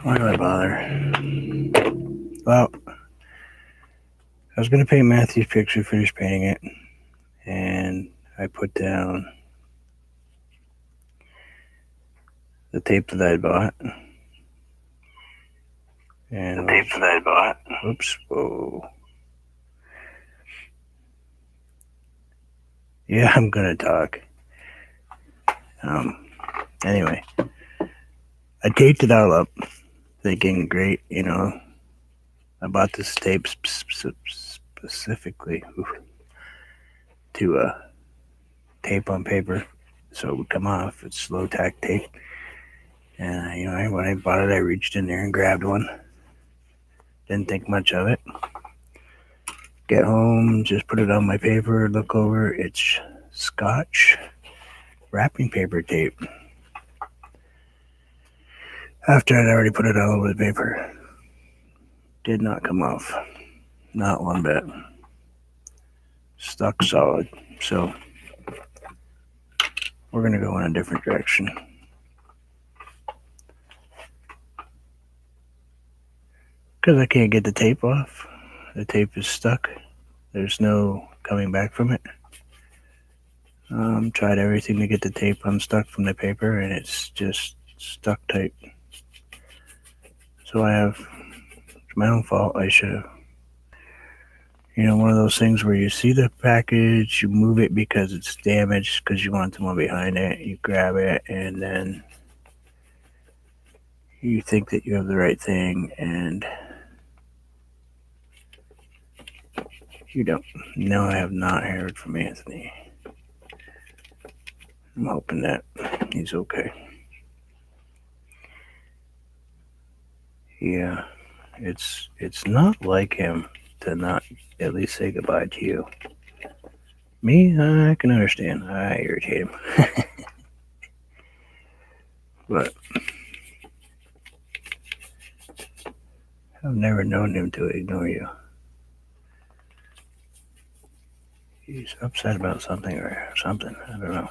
Why do I bother? Well, I was going to paint Matthew's picture, finish painting it, and I put down the tape that I bought. And oops, whoa. Yeah, I'm going to talk. Anyway, I taped it all up, thinking, great, I bought this tape specifically to tape on paper so it would come off. It's low tack tape. And when I bought it, I reached in there and grabbed one. Didn't think much of it. Get home, just put it on my paper, look over. It's Scotch wrapping paper tape. After I'd already put it all over the paper, did not come off. Not one bit. Stuck solid. So we're going to go in a different direction. Because I can't get the tape off. The tape is stuck. There's no coming back from it. Tried everything to get the tape unstuck from the paper, and it's just stuck tight. So it's my own fault. I should have, one of those things where you see the package, you move it because it's damaged, because you want someone behind it, you grab it, and then you think that you have the right thing, and you don't. No, I have not heard from Anthony. I'm hoping that he's okay. Yeah, it's not like him to not at least say goodbye to you. Me, I can understand. I irritate him. But I've never known him to ignore you. He's upset about something or something. I don't know.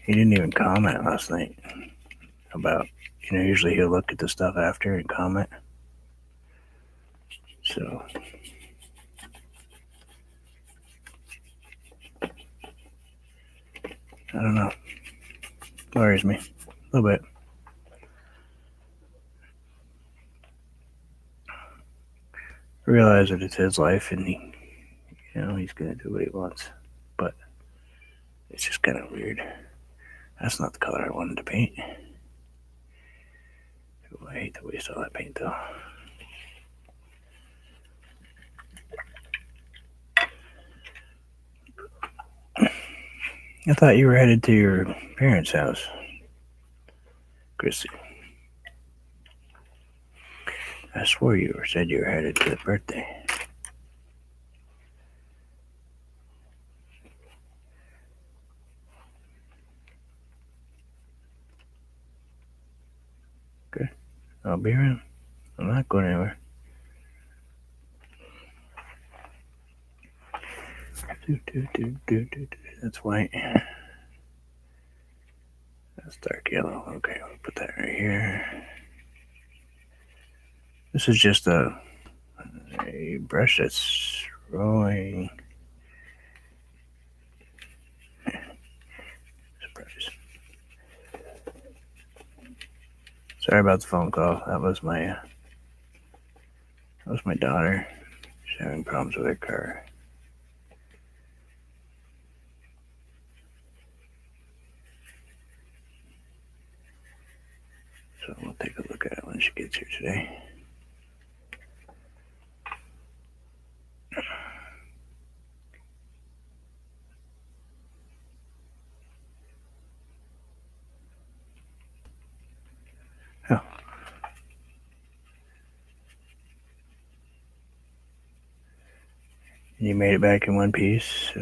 He didn't even comment last night about, usually he'll look at the stuff after and comment. So, I don't know. Worries me a little bit. I realize that it's his life and he's going to do what he wants. But it's just kind of weird. That's not the color I wanted to paint. Ooh, I hate to waste all that paint though. I thought you were headed to your parents' house, Chrissy. I swore you said you were headed to the birthday. Okay, I'll be around. I'm not going anywhere. That's white. That's dark yellow. Okay, I'll put that right here. This is just a brush that's rolling. Surprise. Sorry about the phone call. That was my daughter. She's having problems with her car. So we'll take a look at it when she gets here today. Oh. You made it back in one piece.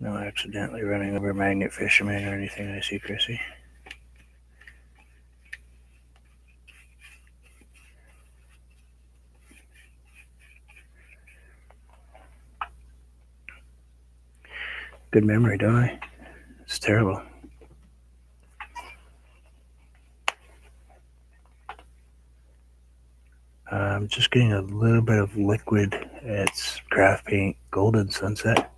No accidentally running over magnet fisherman or anything I see, Chrissy. good memory, don't I? It's terrible. I'm just getting a little bit of liquid. It's craft paint golden sunset.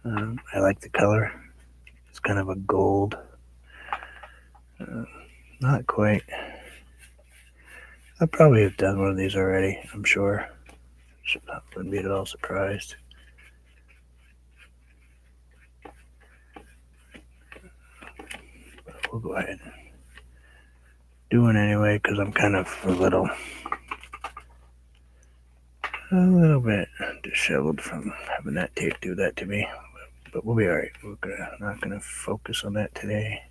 I like the color. It's kind of a gold. Not quite. I probably have done one of these already, I'm sure. Wouldn't be at all surprised. But we'll go ahead and do it anyway because I'm kind of a little bit disheveled from having that tape do that to me. But we'll be alright. We're not going to focus on that today.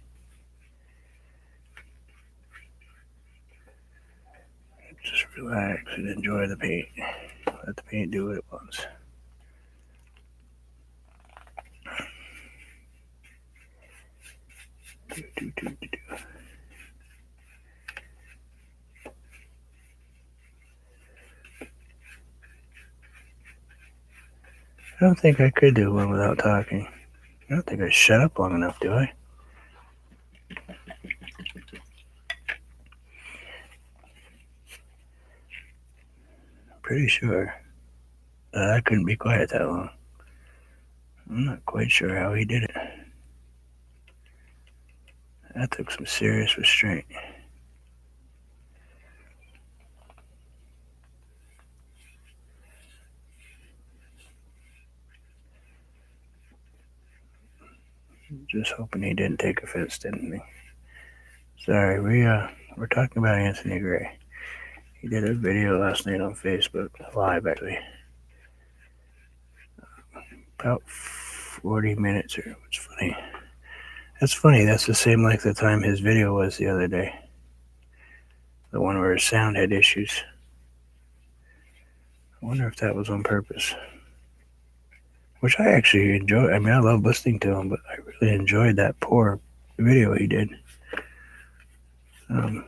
Just relax and enjoy the paint. Let the paint do what it wants. I don't think I could do one without talking. I don't think I shut up long enough, do I? I'm pretty sure that I couldn't be quiet that long. I'm not quite sure how he did it. That took some serious restraint. Just hoping he didn't take offense to anything. Sorry, we're talking about Anthony Gray. He did a video last night on Facebook, live actually. About 40 minutes or it's funny. That's funny, that's the same length of time his video was the other day. The one where his sound had issues. I wonder if that was on purpose. Which I actually enjoy. I mean, I love listening to him, but I really enjoyed that poor video he did. I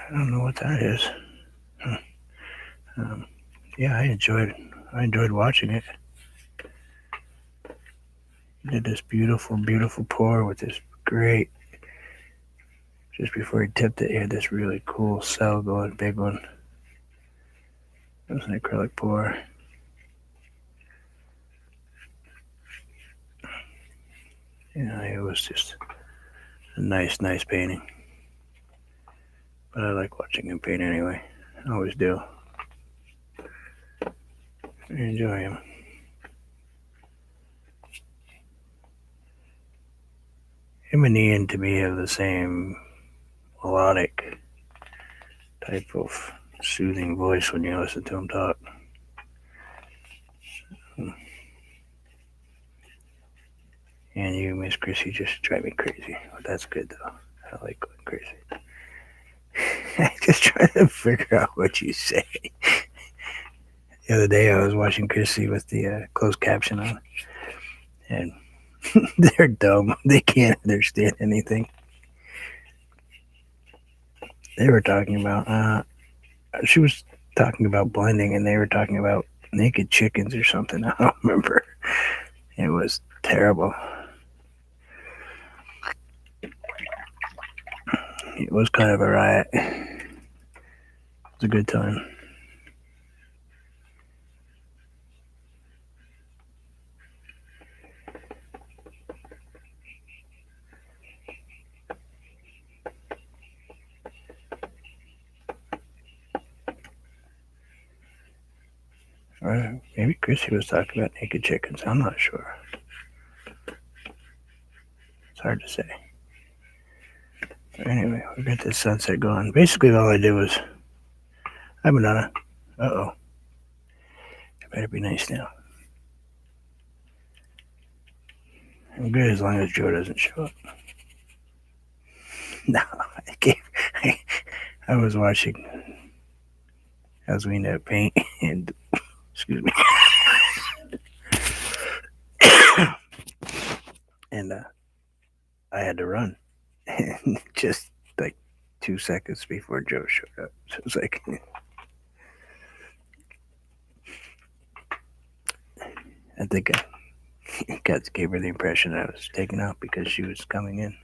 don't know what that is. Yeah, I enjoyed watching it. He did this beautiful, beautiful pour with this great. Just before he tipped it, he had this really cool cell going, big one. It was an acrylic pour. Yeah, it was just a nice painting. But I like watching him paint anyway. I always do. I enjoy him. Him and Ian, to me, have the same melodic type of soothing voice when you listen to him talk. And you, Miss Chrissy, just drive me crazy. But that's good, though. I like going crazy. I just try to figure out what you say. The other day, I was watching Chrissy with the closed caption on, and they're dumb. They can't understand anything. They were talking about, she was talking about blending, and they were talking about naked chickens or something. I don't remember. It was terrible. It was kind of a riot. It was a good time. Or maybe Chrissy was talking about naked chickens. I'm not sure. It's hard to say. But anyway, we got this sunset going. Basically, all I did was, hi, Madonna. Uh-oh. I better be nice now. I'm good as long as Joe doesn't show up. No, I was watching as we end up paint and, excuse me. And I had to run. And just like 2 seconds before Joe showed up. So it was like, I think I gave her the impression I was taking out because she was coming in.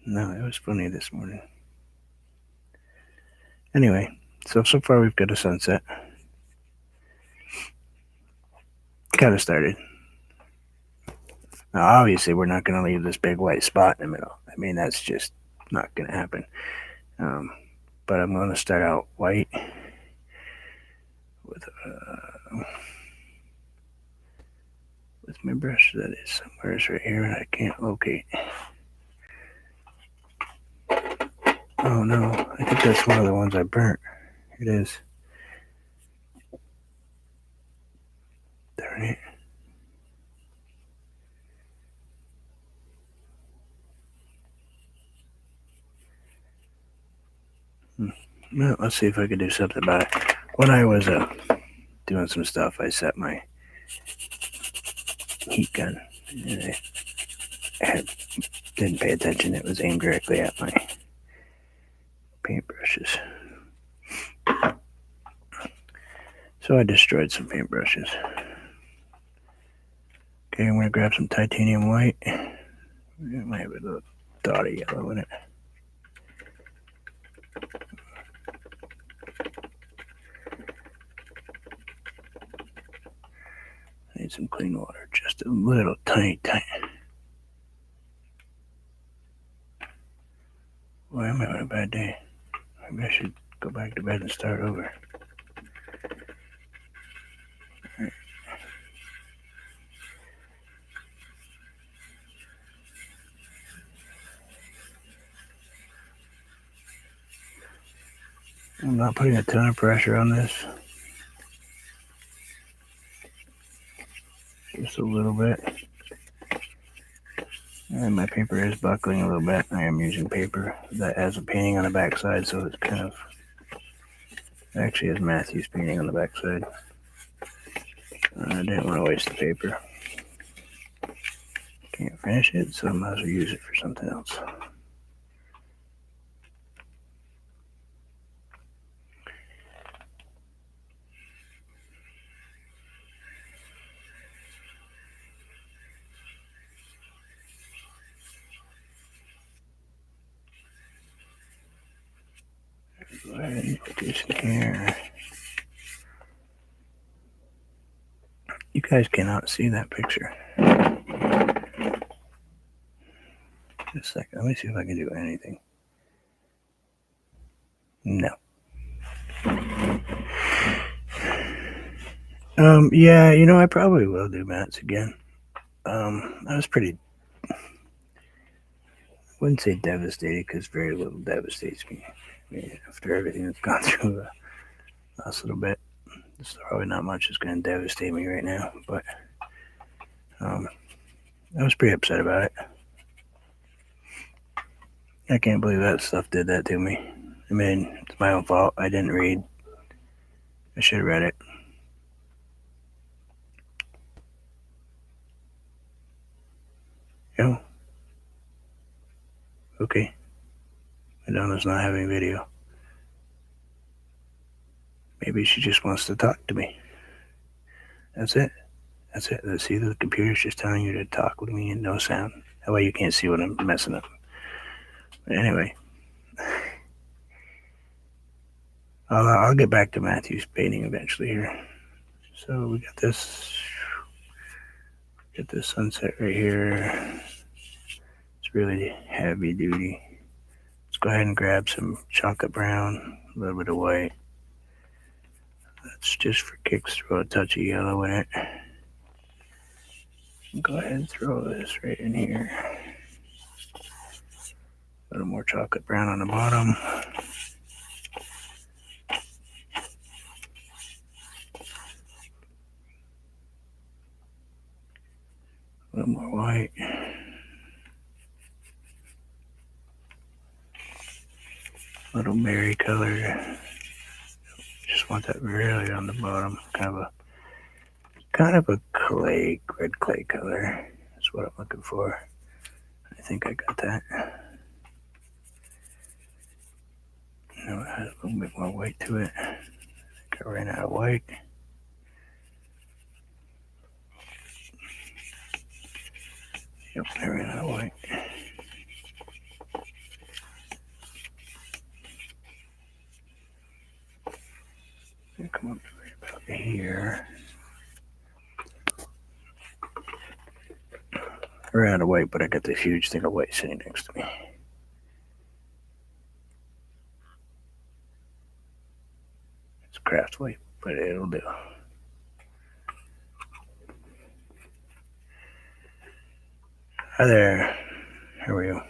No, it was funny this morning. Anyway, so far we've got a sunset. Kind of started. Now, obviously, we're not going to leave this big white spot in the middle. I mean, that's just not going to happen. But I'm going to start out white with my brush that is somewhere right here and I can't locate. Oh no, I think that's one of the ones I burnt. It is. Darn it. Well, let's see if I can do something about it. When I was doing some stuff, I set my heat gun and I didn't pay attention. It was aimed directly at my paintbrushes. So I destroyed some paintbrushes. Okay, I'm going to grab some titanium white. It might have a little dot of yellow in it. I need some clean water, just a little tiny. Why am I having a bad day? Maybe I should go back to bed and start over. Right. I'm not putting a ton of pressure on this. Just a little bit. And my paper is buckling a little bit. I am using paper that has a painting on the backside, so it's kind of actually has Matthew's painting on the backside. I didn't want to waste the paper. Can't finish it, so I might as well use it for something else. Go ahead and put this in here. You guys cannot see that picture. Just a second. Let me see if I can do anything. No. Yeah, I probably will do Matt's again. I was pretty, I wouldn't say devastated because very little devastates me. I mean, after everything that's gone through the last little bit, there's probably not much that's going to devastate me right now, but I was pretty upset about it. I can't believe that stuff did that to me. I mean, it's my own fault. I didn't read. I should have read it. Okay. Madonna's not having video. Maybe she just wants to talk to me. That's it. See, the computer's just telling you to talk with me and no sound. That way you can't see what I'm messing up. But anyway, I'll get back to Matthew's painting eventually here. So we got this. Get this sunset right here. It's really heavy duty. Let's go ahead and grab some chocolate brown, a little bit of white. Let's just for kicks throw a touch of yellow in it. Go ahead and throw this right in here. A little more chocolate brown on the bottom. A little more white. A little berry color. Just want that really on the bottom. Kind of a red clay color. That's what I'm looking for. I think I got that. No, it has a little bit more white to it. I think I ran out of white. Yep, I ran out of white. Come up right about here. I ran out of white, but I got this huge thing of white sitting next to me. It's craft white, but it'll do. Hi there. How are you?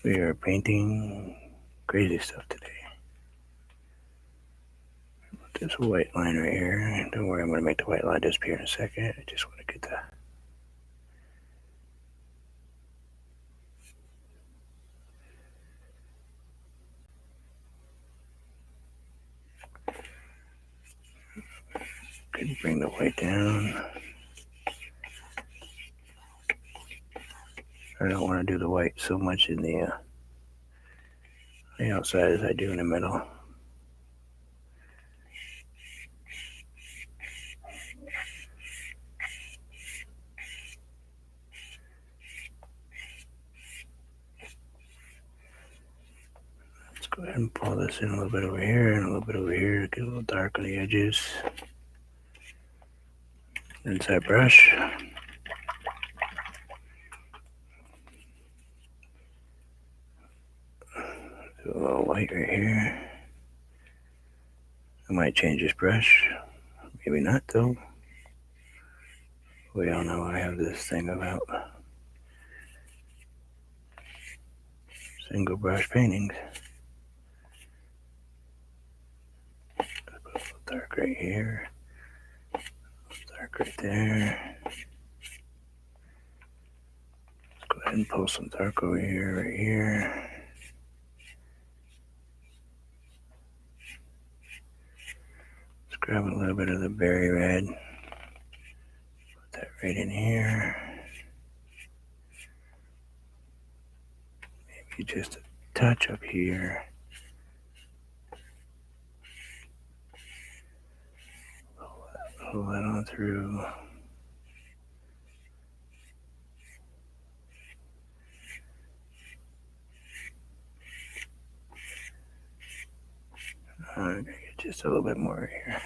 We are painting crazy stuff today. This white line right here. Don't worry, I'm going to make the white line disappear in a second. I just want to get the could bring the white down. I don't want to do the white so much in the outside as I do in the middle. Let's go ahead and pull this in a little bit over here and a little bit over here to get a little dark on the edges. Inside brush. Do a little white right here. I might change this brush. Maybe not though. We all know I have this thing about single brush paintings. Put a little dark right here. Dark right there. Let's go ahead and pull some dark over here, right here. Let's grab a little bit of the berry red. Put that right in here. Maybe just a touch up here. Pull that on through. I'm going to get just a little bit more here.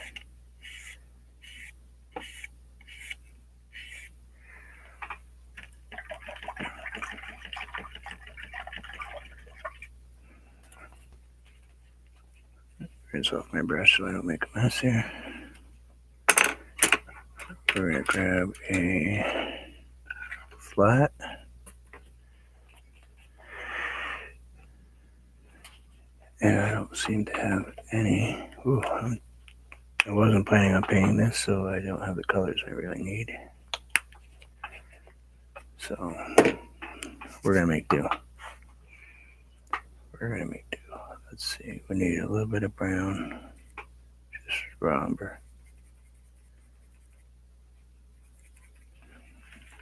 Rinse off my brush so I don't make a mess here. We're going to grab a flat. And I don't seem to have any. Ooh, I wasn't planning on painting this, so I don't have the colors I really need. So we're gonna make do. Let's see. We need a little bit of brown, just raw umber.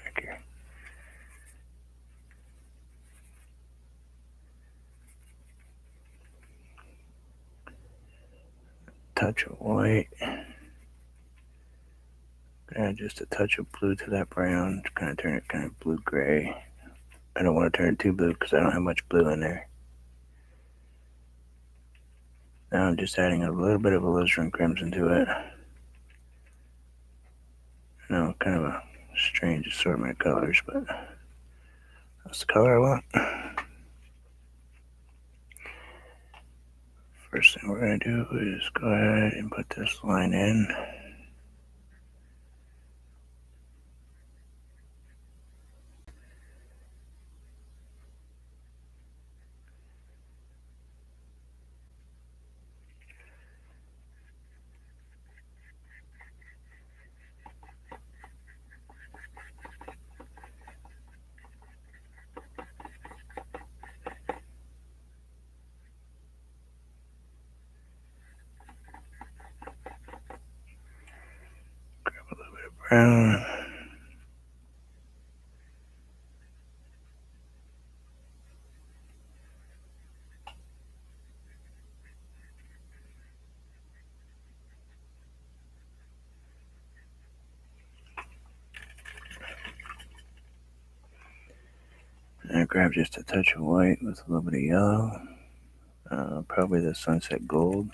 Back here. Touch of white. Add just a touch of blue to that brown to kind of turn it kind of blue gray. I don't want to turn it too blue because I don't have much blue in there. Now I'm just adding a little bit of alizarin crimson to it. No, kind of a strange assortment of colors, but that's the color I want. First thing we're going to do is go ahead and put this line in. Grab a little bit of brown. And I grab just a touch of white with a little bit of yellow. Probably the sunset gold.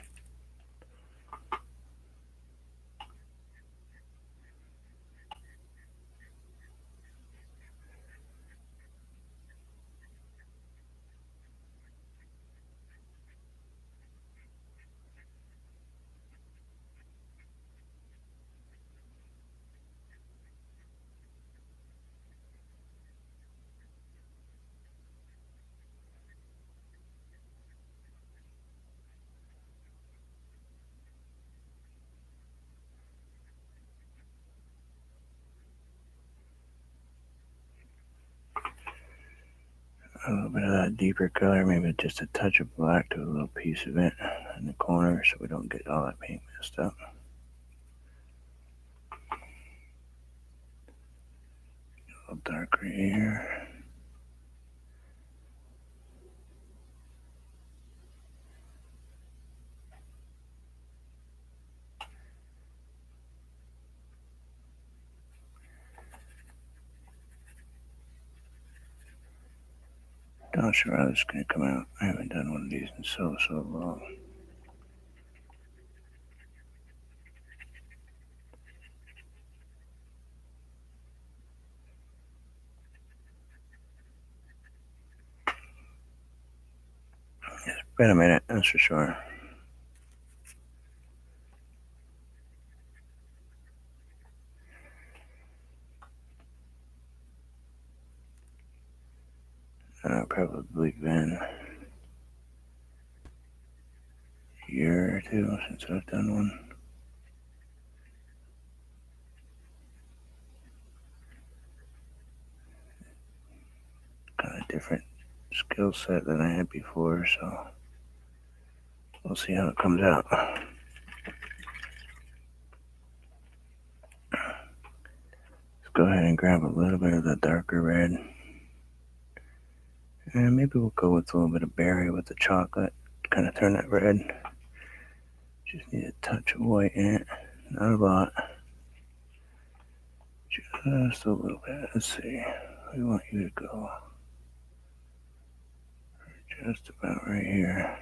A little bit of that deeper color, maybe just a touch of black to a little piece of it in the corner so we don't get all that paint messed up. A little darker here. Not sure how this is going to come out. I haven't done one of these in so long. It's been a minute, that's for sure. Probably been a year or two since I've done one. Kind of different skill set than I had before, so we'll see how it comes out. Let's go ahead and grab a little bit of the darker red. And maybe we'll go with a little bit of berry with the chocolate. Kind of turn that red. Just need a touch of white in it. Not a lot. Just a little bit. Let's see. We want you to go just about right here.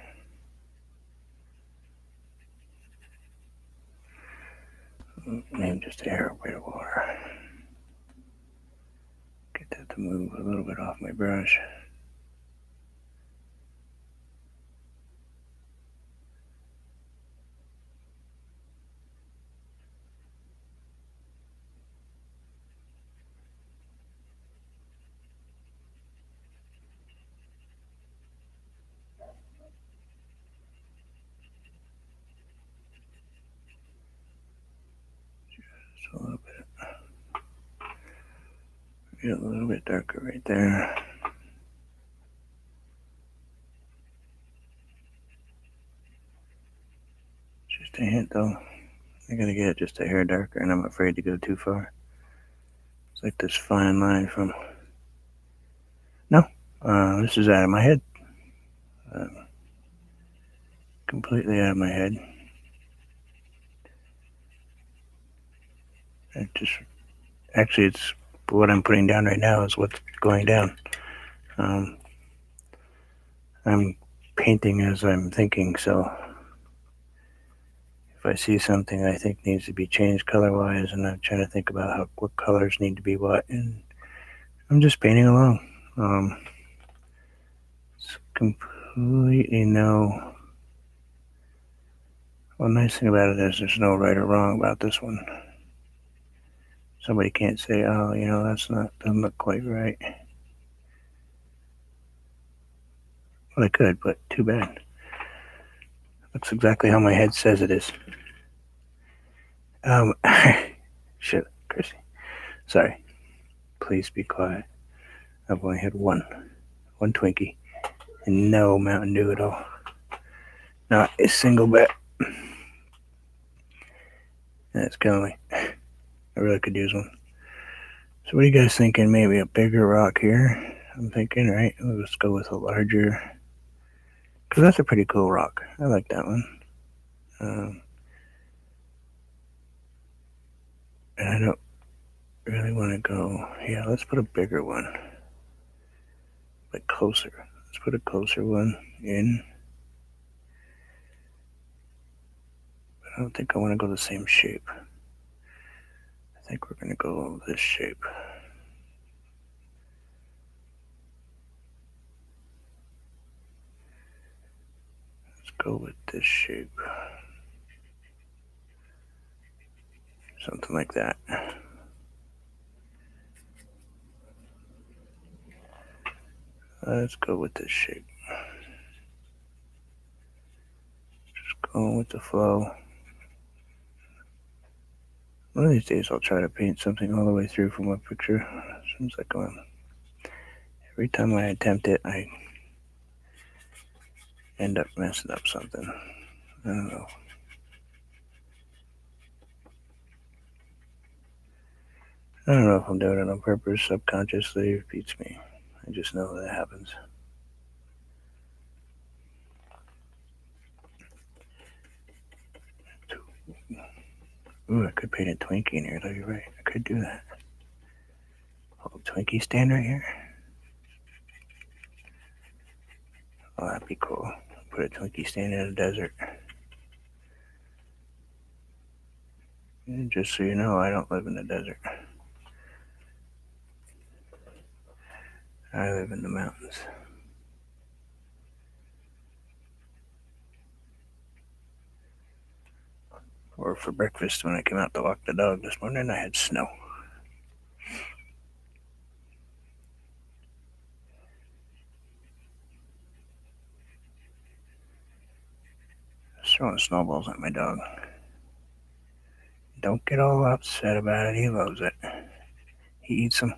Maybe just a hair bit of water. Get that to move a little bit off my brush. Just a little bit. Get a little bit darker right there. Just a hint though. I gotta get it just a hair darker, and I'm afraid to go too far. It's like this fine line from. No, this is out of my head. Completely out of my head. It just actually, it's what I'm putting down right now is what's going down. I'm painting as I'm thinking, so if I see something I think needs to be changed color-wise, and I'm trying to think about what colors need to be what, and I'm just painting along. It's completely no. Well, the nice thing about it is there's no right or wrong about this one. Somebody can't say, oh, doesn't look quite right. Well, I could, but too bad. Looks exactly how my head says it is. Shit, Chrissy. Sorry. Please be quiet. I've only had one Twinkie, and no Mountain Dew at all. Not a single bit. That's killing me. I really could use one. So what are you guys thinking? Maybe a bigger rock here? I'm thinking, right? Let's go with a larger, because that's a pretty cool rock. I like that one. And I don't really want to go. Yeah, let's put a bigger one. like closer. Let's put a closer one in. I don't think I want to go the same shape. I think we're going to go this shape. Let's go with this shape. Something like that. Let's go with this shape. Just going with the flow. One of these days I'll try to paint something all the way through from a picture. Seems like every time I attempt it, I end up messing up something. I don't know. I don't know if I'm doing it on purpose, subconsciously. It beats me. I just know that happens. Ooh, I could paint a Twinkie in here, though. You're right. I could do that. A little Twinkie stand right here. Oh, that'd be cool. Put a Twinkie stand in the desert. And just so you know, I don't live in the desert. I live in the mountains. Or for breakfast, when I came out to walk the dog this morning, I had snow. Throwing snowballs at my dog. Don't get all upset about it. He loves it. He eats them.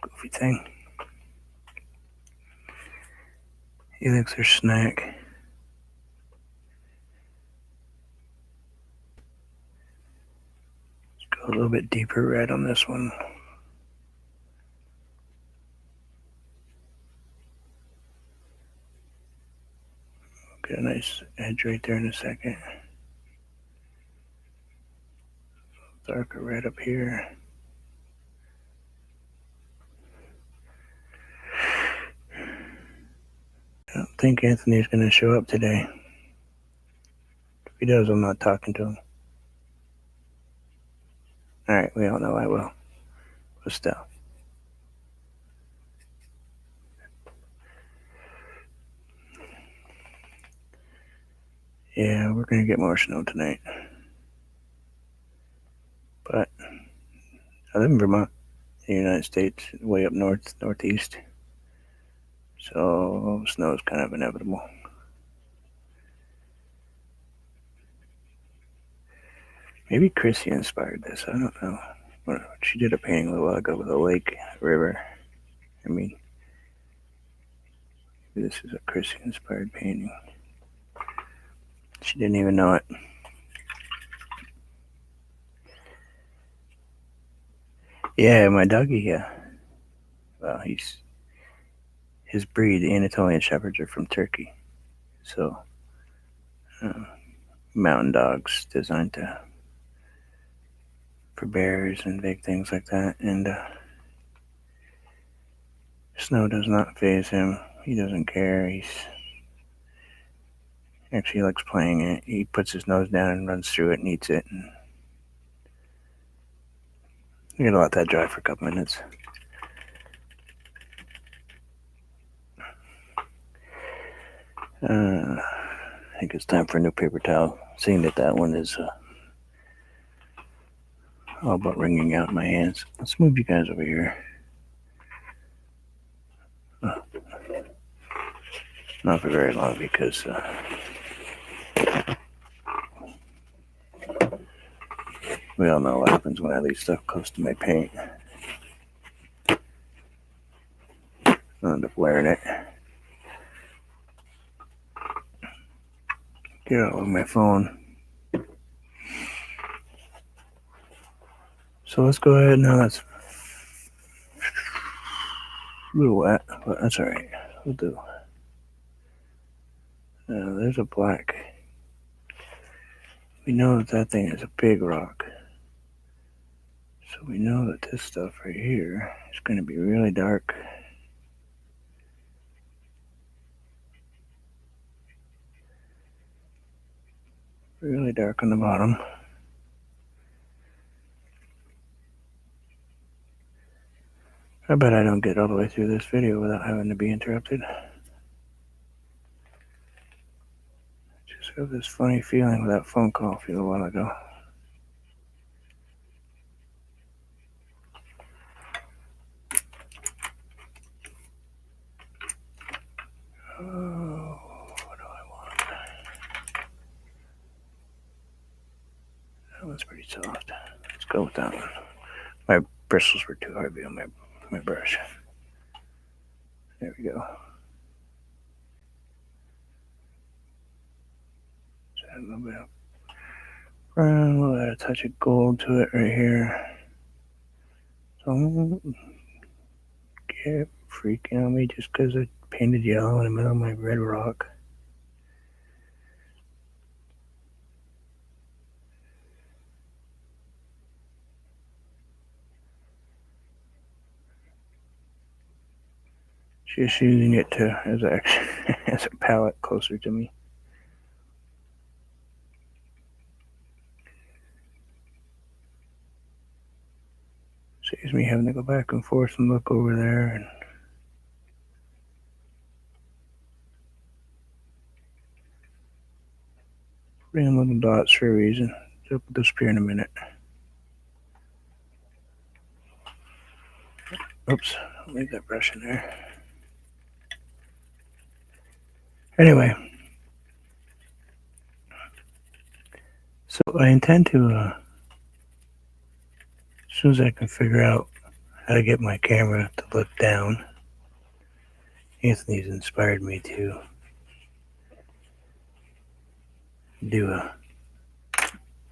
Goofy thing. He likes their snack. Let's go a little bit deeper red on this one. Get a nice edge right there in a second. Darker red up here. I don't think Anthony's going to show up today. If he does, I'm not talking to him. Alright, we all know I will. But still. Yeah, we're going to get more snow tonight. But I live in Vermont, in the United States, way up north, northeast. So snow is kind of inevitable. Maybe Chrissy inspired this. I don't know. She did a painting a little while ago with a lake, a river. I mean, maybe this is a Chrissy inspired painting. She didn't even know it. Yeah, my doggy, well, his breed, the Anatolian Shepherds, are from Turkey. So, mountain dogs designed for bears and big things like that. And snow does not faze him. He doesn't care. He actually likes playing it. He puts his nose down and runs through it and eats it. And you gotta let that dry for a couple minutes. I think it's time for a new paper towel, seeing that one is all but wringing out in my hands. Let's move you guys over here. Not for very long, because we all know what happens when I leave stuff close to my paint. I'll end up wearing it. Get out of my phone. So let's go ahead now. That's a little wet, but that's alright. We'll do. There's a black. We know that thing is a big rock. So we know that this stuff right here is going to be really dark. really dark on the bottom. I bet I don't get all the way through this video without having to be interrupted. Just have this funny feeling with that phone call a few while ago. Oh, what do I want? That one's pretty soft. Let's go with that one. My bristles were too heavy on my brush. There we go. Just add a little bit of brown, we'll add a touch of gold to it right here. Don't get freaking on me just because I painted yellow in the middle of my red rock. Just using it to as a palette closer to me. Saves me having to go back and forth and look over there and put in little dots for a reason. They'll disappear in a minute. Oops, I'll leave that brush in there. Anyway, so I intend to, as soon as I can figure out how to get my camera to look down, Anthony's inspired me to do a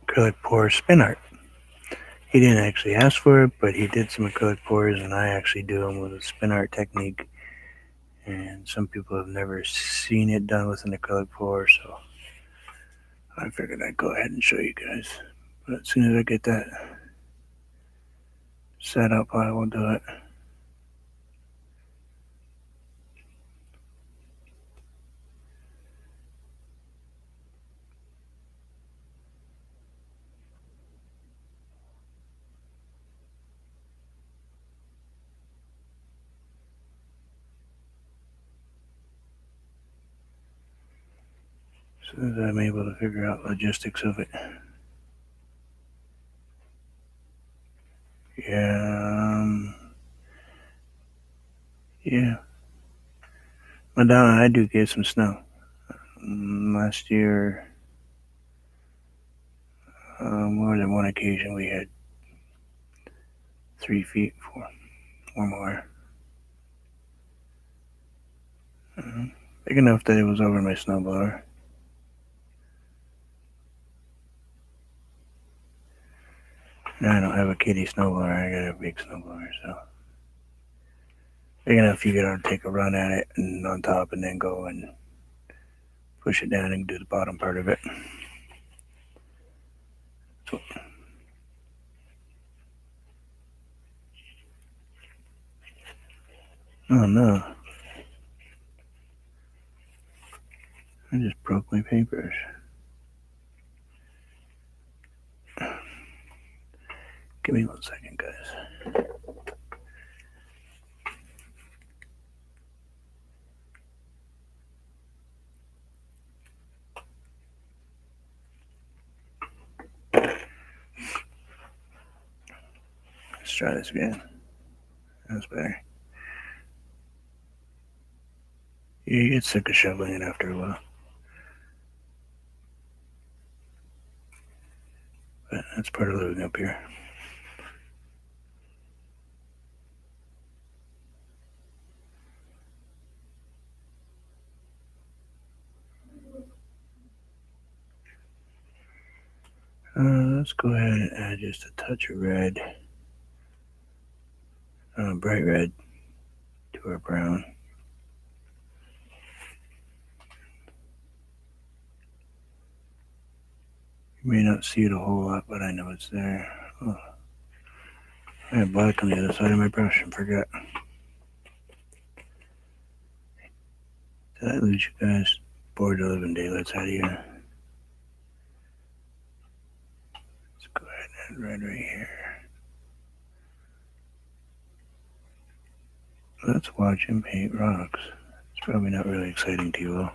acrylic pour spin art. He didn't actually ask for it, but he did some acrylic pours, and I actually do them with a spin art technique. And some people have never seen it done with an acrylic pour, so I figured I'd go ahead and show you guys. But as soon as I get that set up, I will do it. As soon as I'm able to figure out logistics of it. Yeah. Madonna and I do get some snow. Last year, more than one occasion, we had 3 feet or more. Big enough that it was over my snowblower. Now I don't have a kitty snowblower, I got a big snowblower, so big enough you can take a run at it and on top and then go and push it down and do the bottom part of it. So, oh no. I just broke my paintbrush. Give me 1 second, guys. Let's try this again. That's better. You get sick of shoveling it after a while. But that's part of living up here. Let's go ahead and add just a touch of red, bright red, to our brown. You may not see it a whole lot, but I know it's there. Oh, I have black on the other side of my brush and forgot. Did I lose you guys? Bored to live in daylights out of here. Right here. Let's watch him paint rocks. It's probably not really exciting to you all.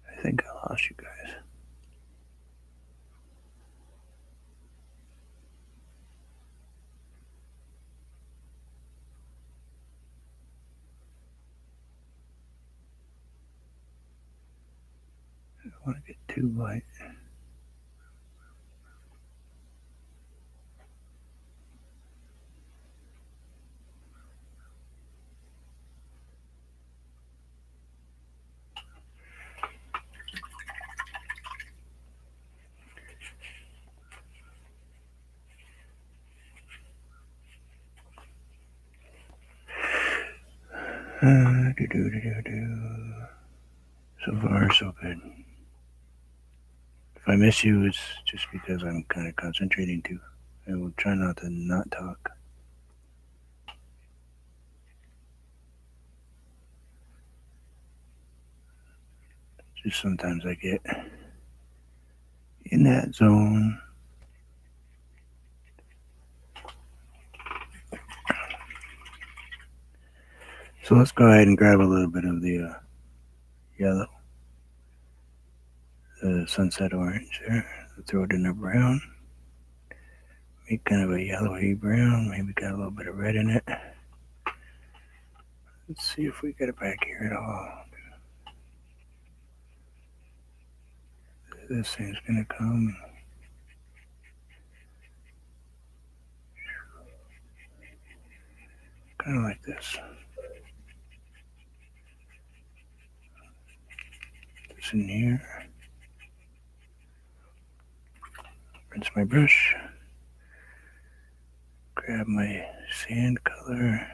I think I lost you guys. I don't want to get too light. So far, so good. If I miss you, it's just because I'm kind of concentrating too. I will try not to not talk. Just sometimes I get in that zone. So let's go ahead and grab a little bit of the yellow, the sunset orange there. Throw it in the brown. Make kind of a yellowy brown. Maybe got a little bit of red in it. Let's see if we get it back here at all. This thing's gonna come. Kind of like this. This in here. Rinse my brush. Grab my sand color.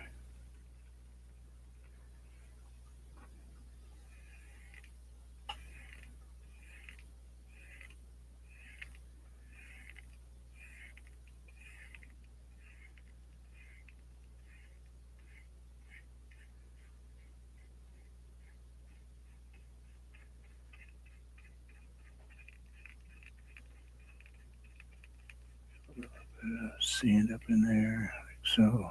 Sand up in there, like so.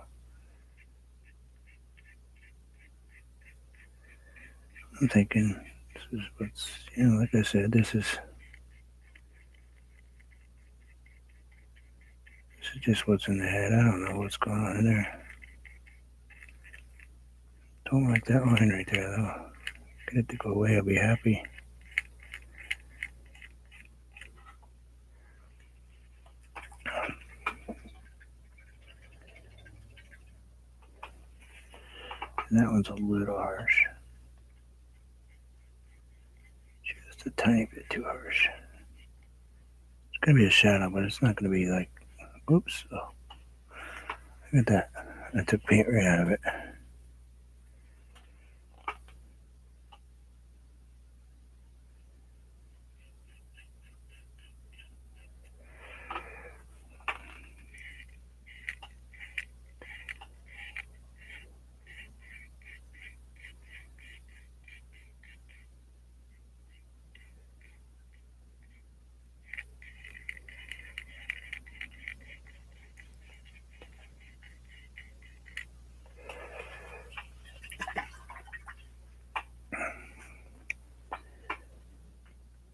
I'm thinking this is what's, like I said, this is just what's in the head. I don't know what's going on in there. Don't like that line right there, though. Get it to go away, I'll be happy. And that one's a little harsh. Just a tiny bit too harsh. It's going to be a shadow, but it's not going to be like, oops. Oh, look at that. I took paint right out of it.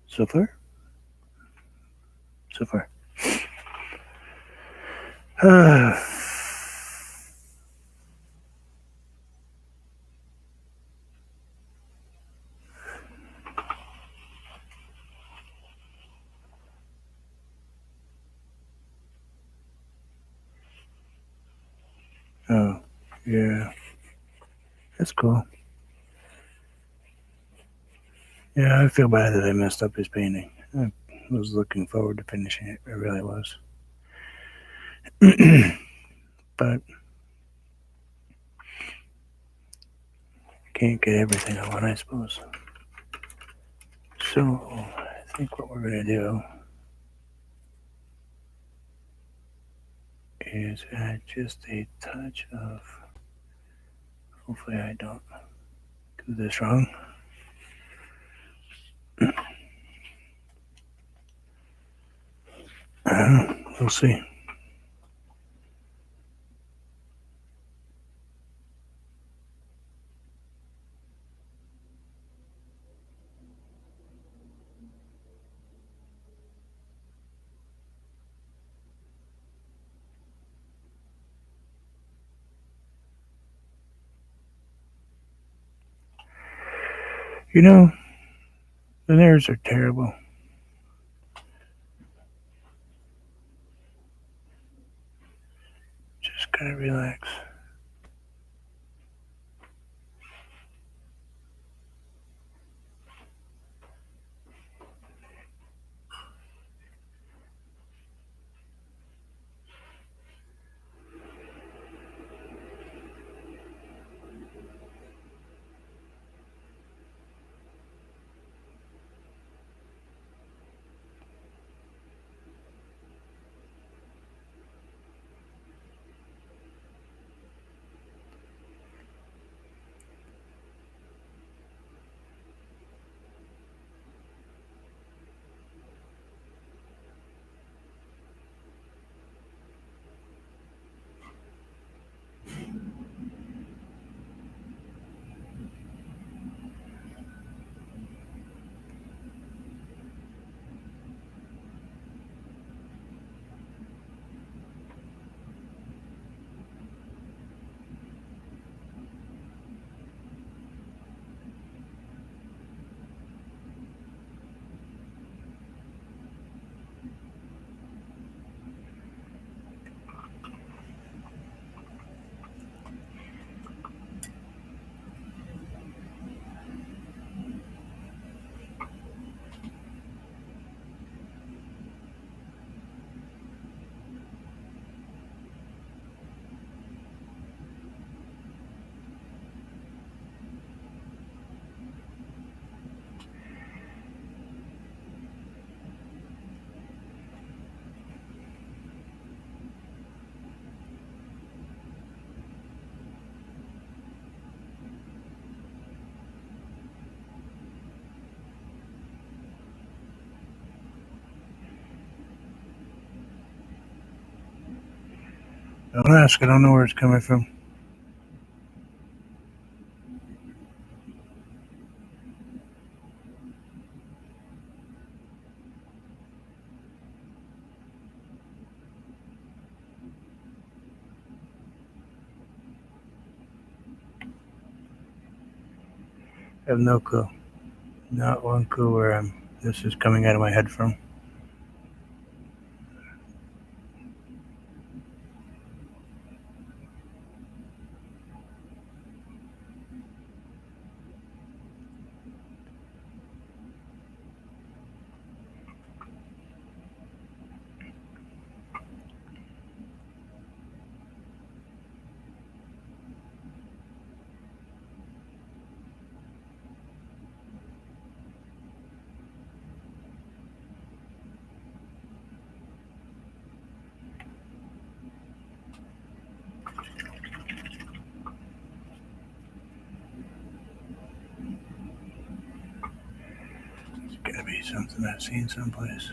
So far? So far. Oh, yeah. That's cool. Yeah, I feel bad that I messed up his painting. I was looking forward to finishing it. I really was. But can't get everything I want, I suppose. So I think what we're gonna do is add just a touch of. Hopefully, I don't do this wrong. We'll see. You know, the nerves are terrible. Just gotta relax. Don't ask. I don't know where it's coming from. I have no clue. Not one clue where this is coming out of my head from. It's gotta be something I've seen someplace.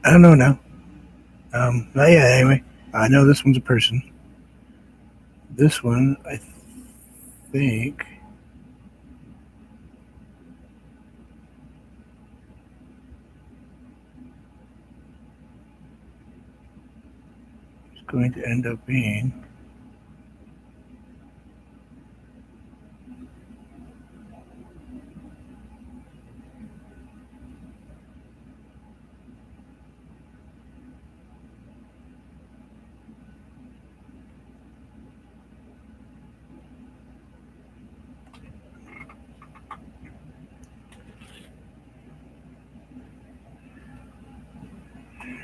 I don't know now. Not yet. Anyway, I know this one's a person. This one, I think, is going to end up being.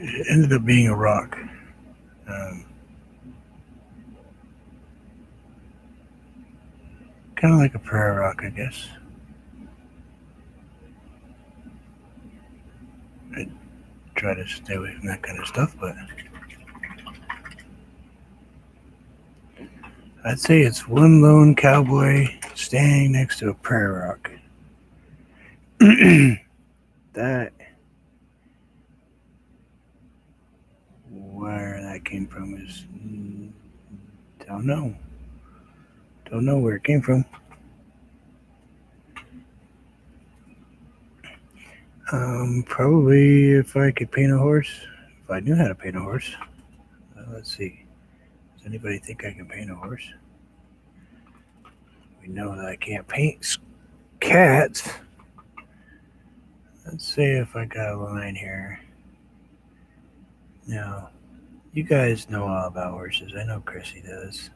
It ended up being a rock. Um, kind of like a prayer rock, I guess. I try to stay away from that kind of stuff, but I'd say it's one lone cowboy standing next to a prayer rock. That, where that came from is, don't know. Don't know where it came from. Probably if I could paint a horse, if I knew how to paint a horse. Let's see. Does anybody think I can paint a horse? We know that I can't paint cats. Let's see if I got a line here. Now, you guys know all about horses. I know Chrissy does.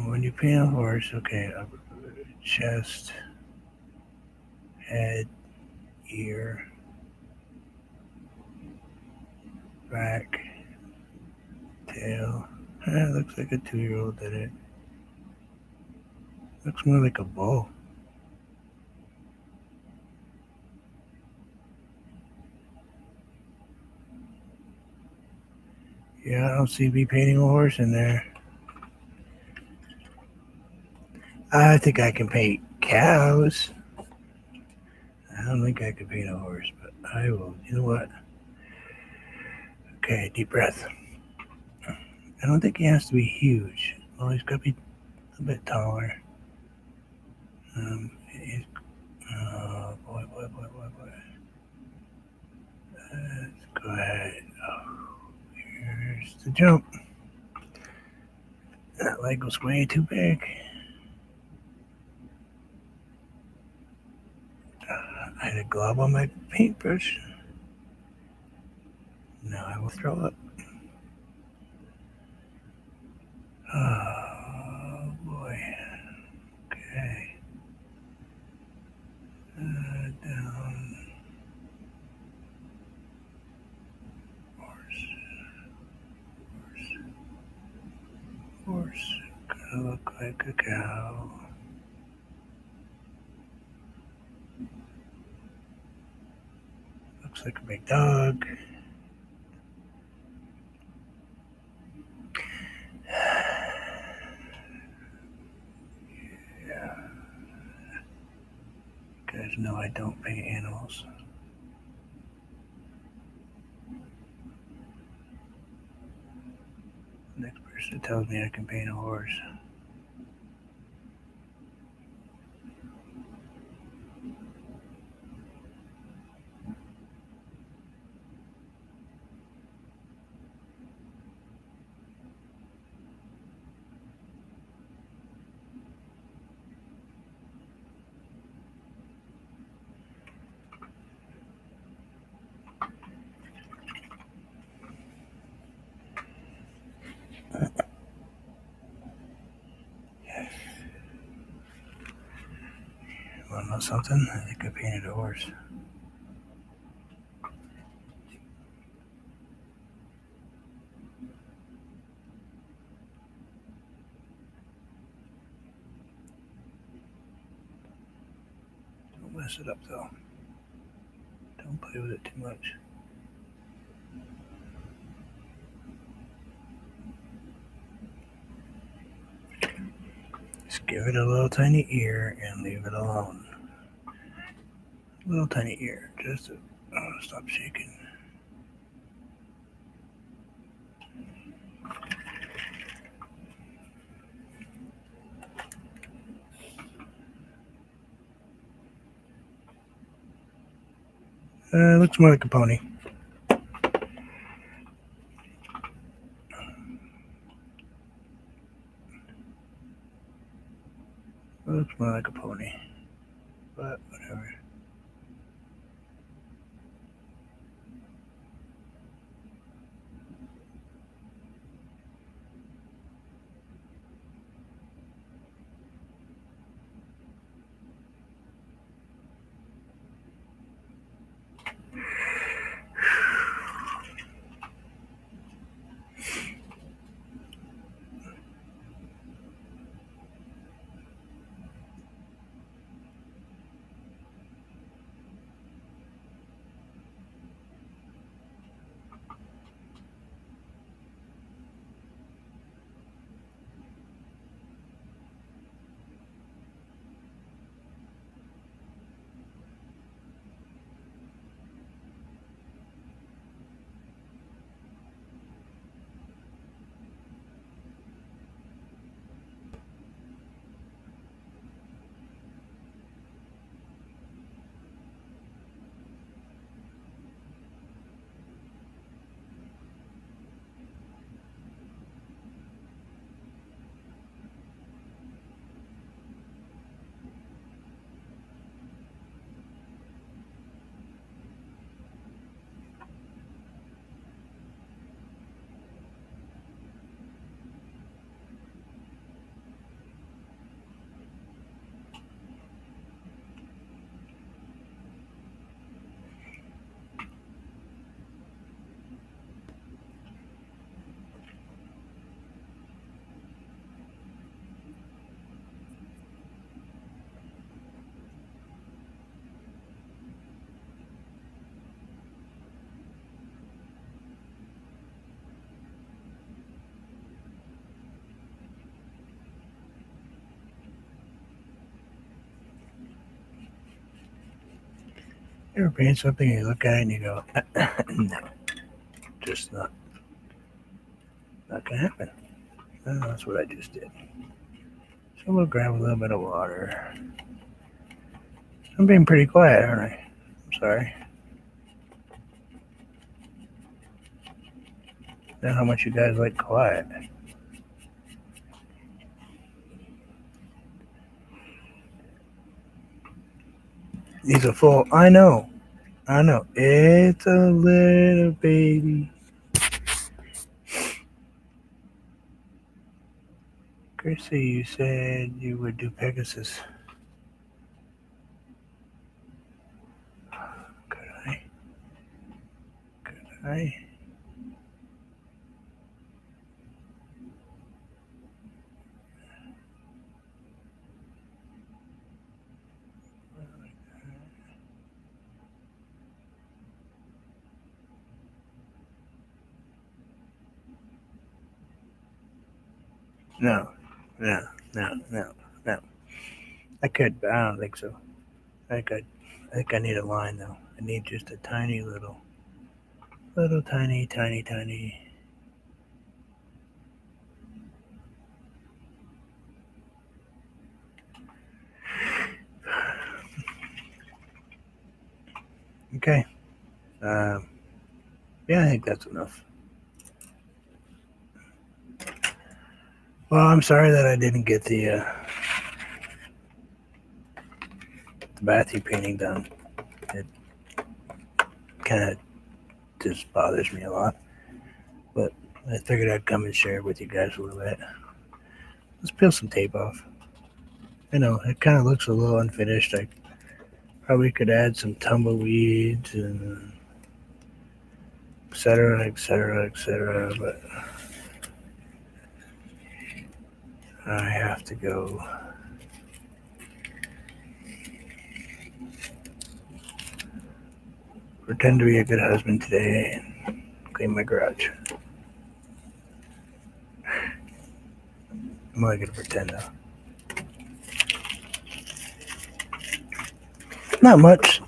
When you paint a horse, okay, chest, head, ear, back, tail. Looks like a 2-year-old did it. Looks more like a bull. Yeah, I don't see me painting a horse in there. I think I can paint cows. I don't think I can paint a horse, but I will. You know what? Okay, deep breath. I don't think he has to be huge. Well, he's got to be a bit taller. Oh, boy. Let's go ahead. Oh, here's the jump. That leg was way too big. I had a glob on my paintbrush. Now I will throw up. Oh, boy. Okay. Down. Horse. Horse. Gonna look like a cow. Looks like a big dog. Yeah. You guys know I don't paint animals. Next person tells me I can paint a horse. You wanna know something? I think I painted a horse. Don't mess it up though. Don't play with it too much. Just give it a little tiny ear and leave it alone. little tiny ear. Just stop shaking. Looks more like a pony. Looks more like a pony. But whatever. You ever paint something and you look at it and you go, no, just not gonna happen. That's what I just did. So we'll grab a little bit of water. I'm being pretty quiet, aren't I? I'm sorry. I know how much you guys like quiet. He's a full. I know. It's a little baby. Chrissy, you said you would do Pegasus. Could I? Could I? No, no, no, no, no. I could, but I don't think so. I think I need a line though. I need just a tiny little tiny. Okay. Yeah, I think that's enough. Well, I'm sorry that I didn't get the bathroom painting done. It kind of just bothers me a lot. But I figured I'd come and share it with you guys a little bit. Let's peel some tape off. I know it kind of looks a little unfinished. I probably could add some tumbleweeds and etc. But I have to go pretend to be a good husband today and clean my garage. I'm only gonna pretend though. Not much.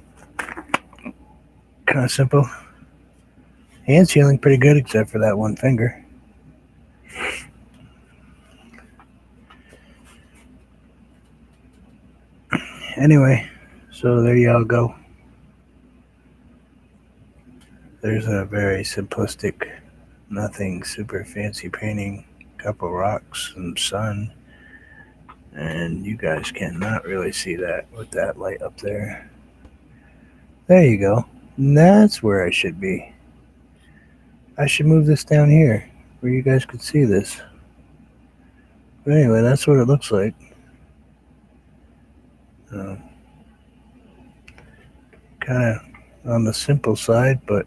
kind of simple. Hand's healing pretty good, except for that one finger. Anyway, so there y'all go. There's a very simplistic, nothing super fancy painting, couple rocks, some sun, and you guys cannot really see that with that light up there. There you go. And that's where I should be. I should move this down here where you guys could see this. But anyway, that's what it looks like. Kind of on the simple side, but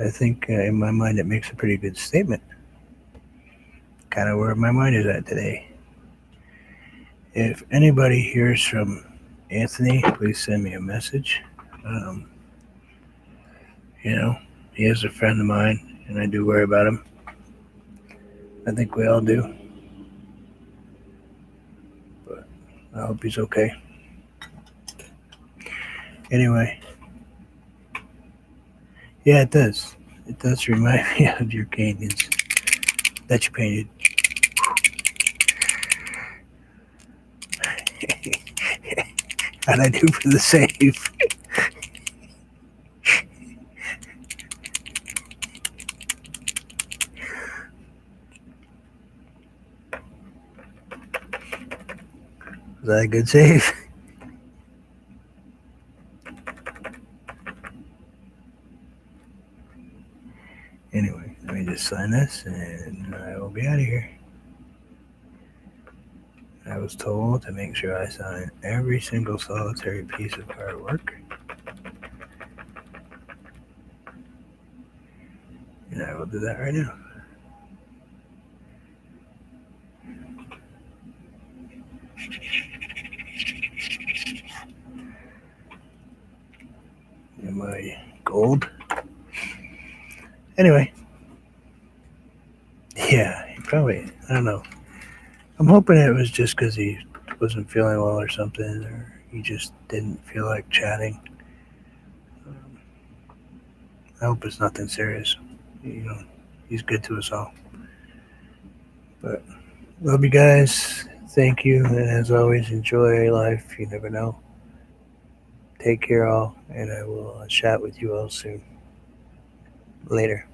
I think in my mind it makes a pretty good statement. Kind of where my mind is at today. If anybody hears from Anthony, please send me a message. He is a friend of mine, and I do worry about him. I think we all do. But I hope he's okay. Anyway, yeah, it does. It does remind me of your canyons that you painted. How'd I do for the save? Was that a good save? Anyway, let me just sign this and I will be out of here. I was told to make sure I sign every single solitary piece of artwork. And I will do that right now. And my gold. Anyway. Yeah, probably. I don't know. I'm hoping it was just because he wasn't feeling well or something, or he just didn't feel like chatting. I hope it's nothing serious. He's good to us all. But love you guys. Thank you. And as always, enjoy life. You never know. Take care, all. And I will chat with you all soon. Later.